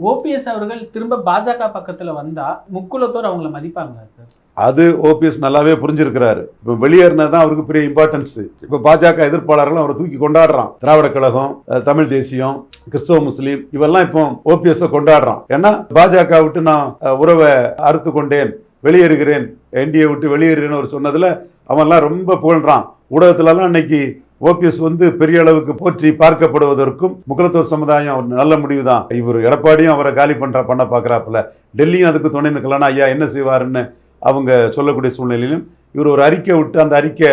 OPS அவர்கள் திரும்ப பாஜக பக்கத்துல வந்தா முக்குலத்தோர் அவங்கள மதிப்பாங்களா சார்? அது ஓபிஎஸ் நல்லாவே புரிஞ்சிருக்கிறாரு. இப்போ வெளியேறினதான் அவருக்கு பெரிய இம்பார்ட்டன்ஸ். இப்போ பாஜக எதிர்ப்பாளர்கள் அவரை தூக்கி கொண்டாடுறான். திராவிட கழகம், தமிழ் தேசியம், கிறிஸ்தவ முஸ்லீம் இவெல்லாம் இப்போ ஓபிஎஸ் கொண்டாடுறான். ஏன்னா பாஜக விட்டு நான் உறவை அறுத்து கொண்டேன், வெளியேறுகிறேன், என்டிஏ விட்டு வெளியேறுகிறேன்னு அவர் சொன்னதுல அவன்லாம் ரொம்ப புகழ்றான். ஊடகத்துலலாம் இன்னைக்கு ஓபிஎஸ் பெரிய அளவுக்கு போற்றி பார்க்கப்படுவதற்கும் முக்குலத்தோர் சமுதாயம் நல்ல முடிவு தான். இவர் எடப்பாடியும் அவரை காலி பண்ண பார்க்குறாப்புல, டெல்லியும் அதுக்கு துணை நிற்கலான்னா ஐயா என்ன செய்வாருன்னு அவங்க சொல்லக்கூடிய சூழ்நிலையிலும் இவர் ஒரு அறிக்கை விட்டு அந்த அறிக்கை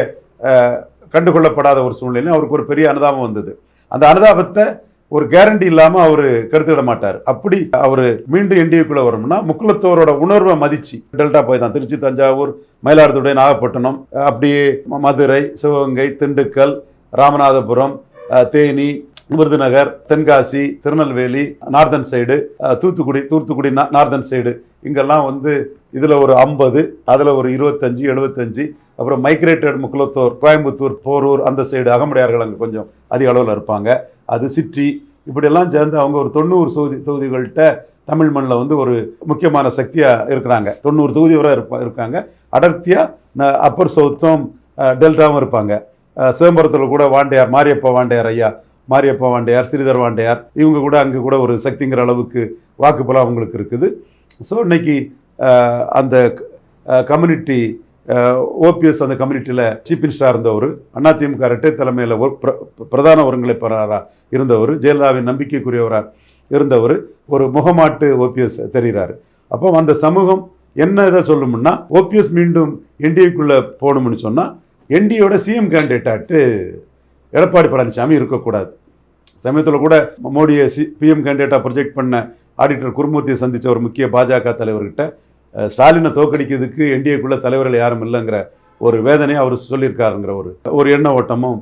கண்டுகொள்ளப்படாத ஒரு சூழ்நிலையும் அவருக்கு ஒரு பெரிய அனுதாபம் வந்தது. அந்த அனுதாபத்தை ஒரு கேரண்டி இல்லாமல் அவர் கெடுத்துவிட மாட்டார். அப்படி அவர் மீண்டும் என்டிஏக்குள்ளே வரணும்னா முக்குலத்தோரோட உணர்வை மதிச்சு டெல்டா போய் தான் திருச்சி, தஞ்சாவூர், மயிலாடுதுறை, நாகப்பட்டினம், அப்படியே Madurai, Sivaganga, Dindigul, Ramanathapuram, Theni, Virudhunagar, Tenkasi, Tirunelveli, northern side, Thoothukudi northern side இங்கெல்லாம் இதில் ஒரு 50, அதில் ஒரு 25, 75, அப்புறம் மைக்ரேட்டட் முக்குலத்தோர் கோயம்புத்தூர், போரூர் அந்த சைடு அகமுடையார்கள் அங்கே கொஞ்சம் அதிக அளவில் இருப்பாங்க. அது சிற்றி இப்படியெல்லாம் சேர்ந்து அவங்க ஒரு 90 தொகுதிகள்கிட்ட தமிழ் மண்ணில் ஒரு முக்கியமான சக்தியாக இருக்கிறாங்க. 90 தொகுதி வரை இருக்காங்க. அடர்த்தியாக அப்பர் சவுத்தும் டெல்டாவும் இருப்பாங்க. சிதம்பரத்தில் கூட வாண்டையார், மாரியப்பா வாண்டையார், ஸ்ரீதர் வாண்டையார் இவங்க கூட அங்கே கூட ஒரு சக்திங்கிற அளவுக்கு வாக்குப்பலம் அவங்களுக்கு இருக்குது. ஸோ இன்னைக்கு அந்த கம்யூனிட்டி ஓபிஎஸ் அந்த கம்யூனிட்டியில் சீஃப் மினிஸ்டராக இருந்தவர், அதிமுக இரட்டை தலைமையில் பிரதான ஒருங்கிணைப்பாளராக இருந்தவர், ஜெயலலிதாவின் நம்பிக்கைக்குரியவராக இருந்தவர், ஒரு முகமாட்டு ஓபிஎஸ் தெரிகிறாரு. அப்போ அந்த சமூகம் என்ன இதை சொல்லும்னா ஓபிஎஸ் மீண்டும் என்டிஏக்குள்ளே போகணும்னு சொன்னால் என்டிஏயோட சிஎம் கேண்டிடேட்டாட்டு எடப்பாடி பழனிசாமி இருக்கக்கூடாது. சமயத்தில் கூட மோடியை பிஎம் கேண்டிடேட்டாக ப்ரொஜெக்ட் பண்ண ஆடிட்டர் குருமூர்த்தியை சந்தித்த ஒரு முக்கிய பாஜக தலைவர்கிட்ட ஸ்டாலினை தோக்கடிக்கிறதுக்கு என்டிஏக்குள்ளே தலைவர்கள் யாரும் இல்லைங்கிற ஒரு வேதனையை அவர் சொல்லியிருக்காருங்கிற ஒரு எண்ண ஓட்டமும்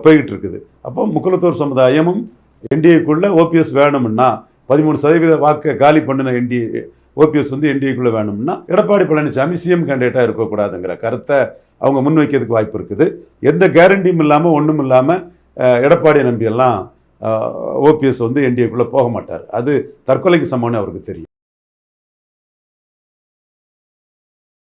போய்கிட்டு இருக்குது. அப்போ முக்குலத்தோர் சமுதாயமும் என்டிஏக்குள்ளே ஓபிஎஸ் வேணும்னா 13% வாக்கை காலி பண்ணின ஓபிஎஸ் என்டிஏக்குள்ளே வேணும்னா எடப்பாடி பழனிசாமி சிஎம் கேண்டிடேட்டாக இருக்கக்கூடாதுங்கிற கருத்தை அவங்க முன்வைக்கிறதுக்கு வாய்ப்பு இருக்குது. எந்த கேரண்டியும் இல்லாமல் ஒன்றும் இல்லாமல் எடப்பாடியை நம்பியெல்லாம் ஓபிஎஸ் என்டிஏக்குள்ளே போக மாட்டார். அது தற்கொலைக்கு சமம்னு அவருக்கு தெரியும்.